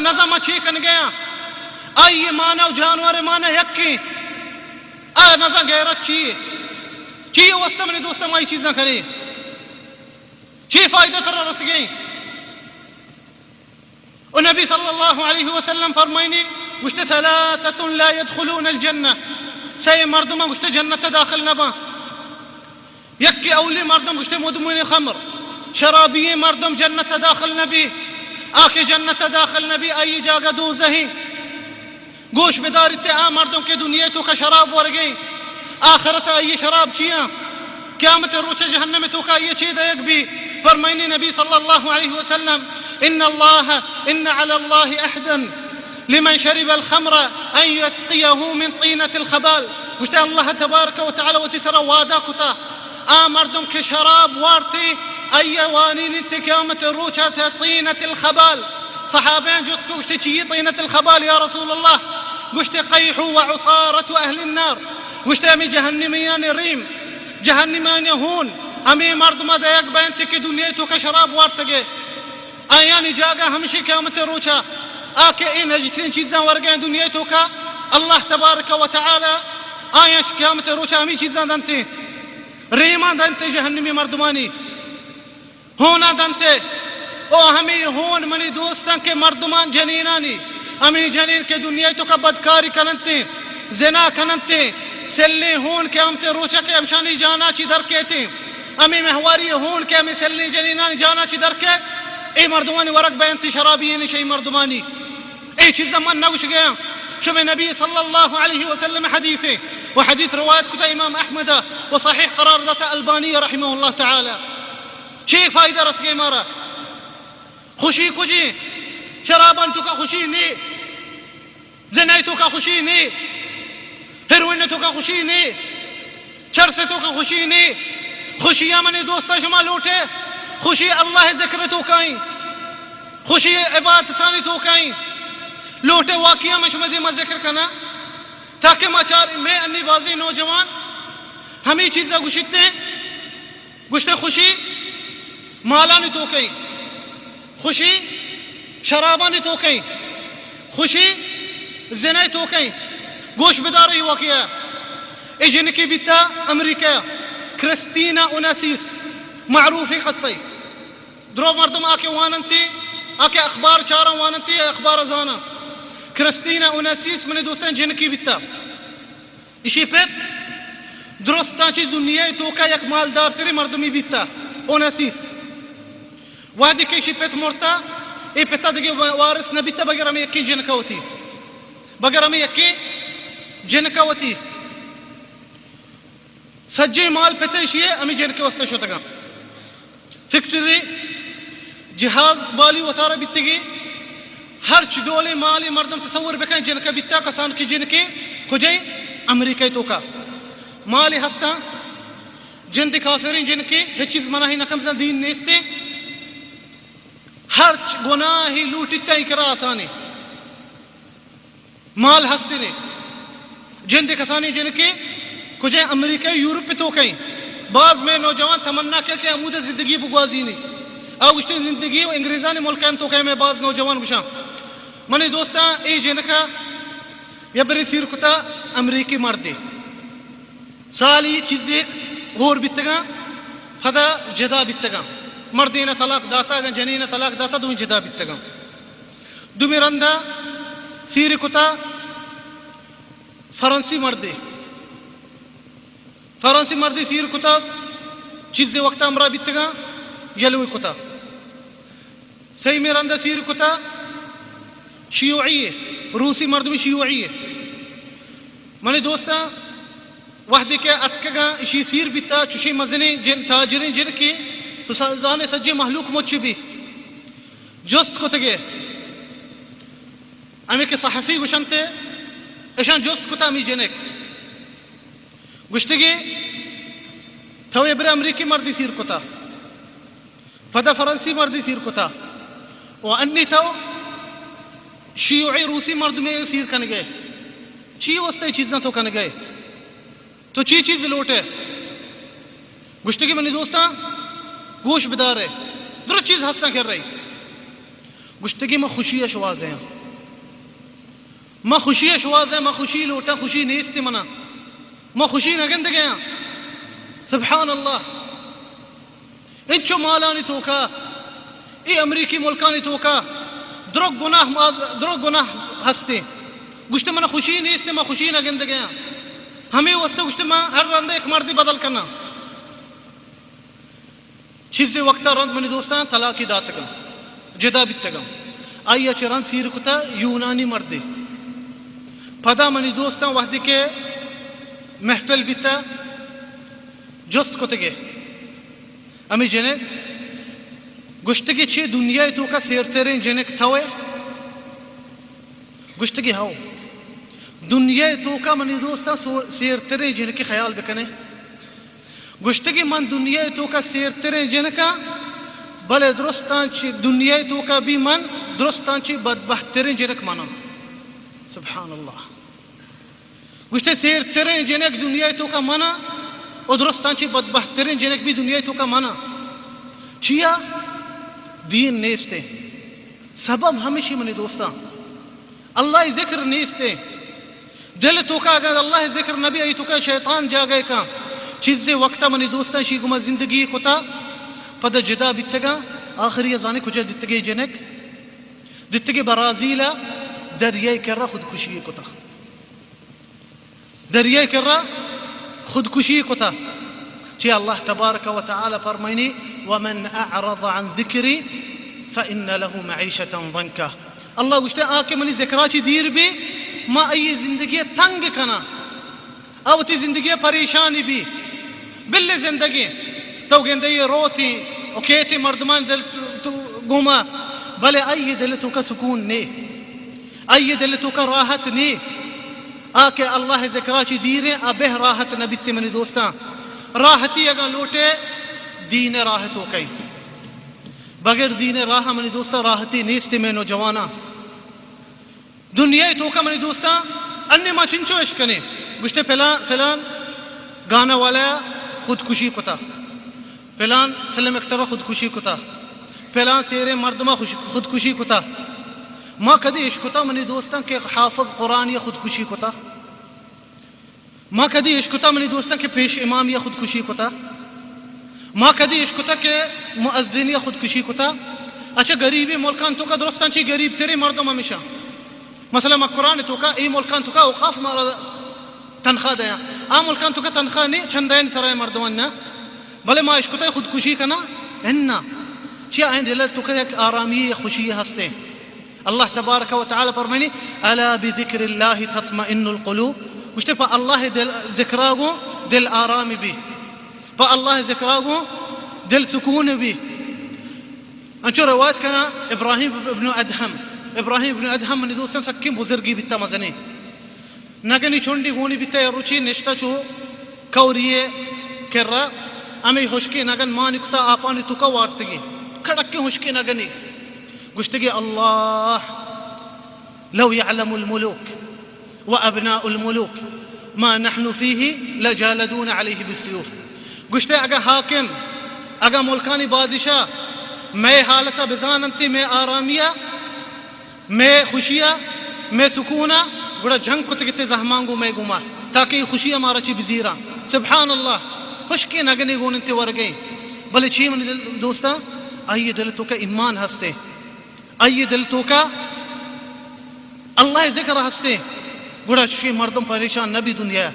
نظم اچھی کن گیا آئیے مانا جانور مانا یکی نظم غیرت چیئے وسط منی دوستم آئی چیزاں کرے چی فائدہ تر رس گئی اور نبی صلی اللہ علیہ وسلم فرمائنی گشتے ثلاثت لا يدخلون الجنہ سی مردم گشتے جنت داخل نبا یکی اولی مردم گشتے مدمن خمر شرابی مردم جنت داخل نبی آکے جنت داخل نبی آئی جاگہ دوزہی گوش بداری تے مردم کے دنیا تو کا شراب ورگئی آخرت آئی شراب چیاں قیامت روچ جہنم تو کا یہ چیز ایک بھی فرمائنی نبی صلی اللہ علیہ وسلم ان على الله عهدا لمن شرب الخمر ان يسقيه من طينة الخبال گشتے اللہ تبارک و تعالی وتسرا وعدہ کتا مردم کے شراب وارتی ایوانی نت قیامت روچات طینة الخبال صحابین جس کو گشتے چیئے طینة الخبال یا رسول اللہ گشتے قیح وعصارة اہل النار گشتے ہمیں جہنمیان ریم جہنمیان ہون ہمیں مردم دیکھ بینتے کہ دنیا تو کا شراب وارتگے آیانی جاگا ہمشی قیامت روچا آکے ان جتنی چیزاں ورگیں دنیا تو کا اللہ تبارک و تعالی آیاں قیامت روچا ہمیں چیزاں دنتے ریمان دنتے جہنمی مردمانی ہونا دنتے او ہمیں ہون منی دوستان کے مردمان جنینانی ہمیں جنین کے دنیا تو کا بدکاری کننتے زنا کننتے سلے ہون کے ہم تے روچا کے ہمشانی جانا چی در کہتے ہمیں محواری ہون کے ہمیں سلے جنینانی جانا چی در کے اے مردمانی ورق بیانتی شرابیین شئی مردمانی اے چیزا من نگوش گیا شب نبی صلی اللہ علیہ وسلم حدیثے وحدیث روایت کتا امام احمد وصحیح قرار داتا البانی رحمہ اللہ تعالی چیک فائدہ رس گئے مارا خوشی کجی شرابان تو کا خوشی نہیں زنائی تو کا خوشی نہیں ہیروین تو کا خوشی نہیں چرسے تو کا خوشی نہیں خوشیاں منی دوستا شما لوٹے خوشی اللہ ذکر تو کائیں خوشی عبادتانی تو کائیں لوٹے واقعہ میں شما دیما ذکر کرنا تاکہ میں انی بازی نوجوان ہمیں چیزیں گشتے ہیں گشتے خوشی مالانی تو کہیں خوشی شرابانی تو کہیں خوشی زنائی تو کہیں گوش بداری واقعہ اے جن کی بیتا امریکہ کرسٹینا اوناسیس معروفی خصی درو مردم آکے واننتی آکے اخبار چارا واننتی اخبار ازانا کرسٹینا اوناسیس منی دوستان جن کی بیتا اسی پیت درستان چی دنیا تو کا یک مالدار تری مردمی بیتا اوناسیس وادی کے اسی پیت مرتا ای پیتا دگی وارث نبیتا بگر ہمیں یکی جن کا ہوتی بگر ہمیں یکی جن کا ہوتی سجی مال پیتشیے ہمیں جن کے واسطے شوتا گا فیکٹری جہاز بالی وطارہ بیتگی ہر چڈولی مالی مردم تصور بکن جن کا بیتا کسان کی جن کے کجے امریکہ تو کا مالی ہستا جن دی کافرین جن کے ہر چیز مناہی نکم دین نیستے ہر گناہی لوٹیتا ہی کرا آسانی مال ہستے نے جن دی کسانی جن کے کجے امریکہ یورپ تو کہیں بعض میں نوجوان تمنا کیا کہ امود زندگی بگوازی نہیں آوشتی زندگی و انگریزانی ملکان تو کہیں میں بعض نوجوان بشاں منی دوستا ای جنکا یا بری سیر کتا امریکی مردے سالی چیزیں غور بیتگا خدا جدا بیتگا مردین طلاق داتا گا جنین طلاق داتا دوین جدا بیتگا دومی رندہ سیر کتا فرانسی مردے فرانسی مردی سیر کتا چیزیں وقتا امرا بیتگا یلوی کتا سی میں رندہ سیر کتا شیوعی روسی مردمی شیوعی منی دوستا وحدی کے اتکگا اسی سیر بیتا چوشی مزنی جن تاجرین جن کی تو زانے سجی محلوک مچ بھی جست کو تگے امی کے صحفی گوشنتے اشان جست کتا امی جنک گوشتگی تو ابر امریکی مردی سیر کتا پدا فرانسی مردی سیر کتا و انی تو شیوعی روسی مرد میں سیر کن گئے چی وستے چیزاں تو کن گئے تو چی چیز لوٹے گوشتگی منی دوستا گوش بدار ہے در چیز ہستا کر رہی گشتگی میں خوشی اشواز ہیں، میں خوشی اشواز ہیں، میں خوشی لوٹا خوشی نیستی منا، میں خوشی نگند گیا. سبحان اللہ. انچو مالانی توکا ای امریکی ملکانی توکا درگ گناہ ہستے گشتے من خوشی نیستے، میں خوشی نگند گیا. ہمیں واسطے گشتے میں ہر رندہ ایک مردی بدل کرنا چیزی وقتا رند منی دوستان طلاقی داتگا جدا بیتگا. آئی اچھے رند سیر کتا یونانی مردی پدا منی دوستان وحدی کے محفل بیتا جست کتگے امی جنک گشتگی چی دنیا تو کا سیرترین جنک تھوے گشتگی ہاو دنیا تو کا منی دوستا سیرترین جنک کی خیال بکنے گشتگی من دنیا تو کا سیرترین جنکا بلے درستان چی دنیا تو کا بھی من درستان چی بدبہترین جنک مانا. سبحان اللہ. گشتے سیرترین جنک دنیا تو کا مانا اور درستان چی بدبہترین جنک بھی دنیا تو کا مانا. چیا دین نیستے سبب ہمیشہ منی دوستان اللہ ذکر نیستے دل تو کا اگر اللہ ذکر نبی ای تو کا شیطان جا گئے کا چیزیں وقتا منی دوستان شیگما زندگی کتا پدا جدا بیتگا آخری ازانے کجا دیتگی جنک دیتگی برازیلا دریائی کرا خودکشی کتا دریائی کرا خودکشی کتا. چی اللہ تبارک و تعالی فرمائنی ومن اعرض عن ذکری فإن له معیشتا ضنکا. اللہ گوشتے آکے منی ذکراچی دیر بھی ما ای زندگی تنگ کنا او تی زندگی پریشانی بھی بلے زندگی تو گندگی روتی او کیتی مردمان دل تو گوما بلے ای دل تو کا سکون نے ای دل تو کا راحت نے آکے اللہ ذکراچی دیریں ابہ راحت نبیتی منی دوستان. راحتی اگر لوٹے دین راحت ہو کئی بغیر دین راہ منی دوستا راحتی نیستی میں نوجوانا. دنیا تو کا منی دوستا انی ما چنچو اشکنے گشتے فلان گانا والا خودکشی کتا فلان فلم ایکٹر خودکشی کتا فلان سیر مردمہ خودکشی کتا. ما کدی اشکتا منی دوستا کہ حافظ قرآن یا خودکشی کتا ما کدی اشکتا منی دوستا کہ پیش امام یا خودکشی کتا ما کدی اشکتا کہ مؤذن یا خودکشی کتا. اچھا غریبی ملکان تو کا درستان چی غریب تیرے مردم ہمیشہ مثلا ما قرآن تو کا ای ملکان تو کا اوقاف مارا تنخواہ دیا آ ملکان تو کا تنخواہ نہیں چندین سرائے مردمان نا بلے ما اشکتا خودکشی کنا اننا چی آئین دلال تو کا ایک آرامی خوشی ہستے. اللہ تبارک و تعالی فرمائنی الا بذکر اللہ تطمئن القلوب گوشتے پا اللہ دل ذکراگو دل آرامی بھی پا اللہ ذکراگو دل سکون بھی. انچو روایت کنا ابراہیم ابن ادہم منی دوستان سکی بزرگی بیتا مزنی نگنی چونڈی گونی بیتا یا روچی نشتا چو کوریے کر رہا امی ہوشکی نگن مانی کتا آپانی تو کا وارتگی کھڑکی ہوشکی نگنی گشتگی اللہ لو يعلم الملوك وابناء الملوك ما نحن فيه لجالدون عليه بالسيوف. گشتے اگر حاکم اگر ملکانی بادشاہ میں حالتا بزاننتی میں آرامیہ میں خوشیہ میں سکونہ گڑا جنگ کو تکتے زہمانگو میں گما تاکہ یہ خوشی ہمارا چی بزیرہ. سبحان اللہ. خوشکی نگنی گوننتی ورگئی بلے چی من دوستا آئیے دل تو کا ایمان ہستے آئیے دل تو کا اللہ ذکر ہستے گڑا چی مردم پریشان نبی دنیا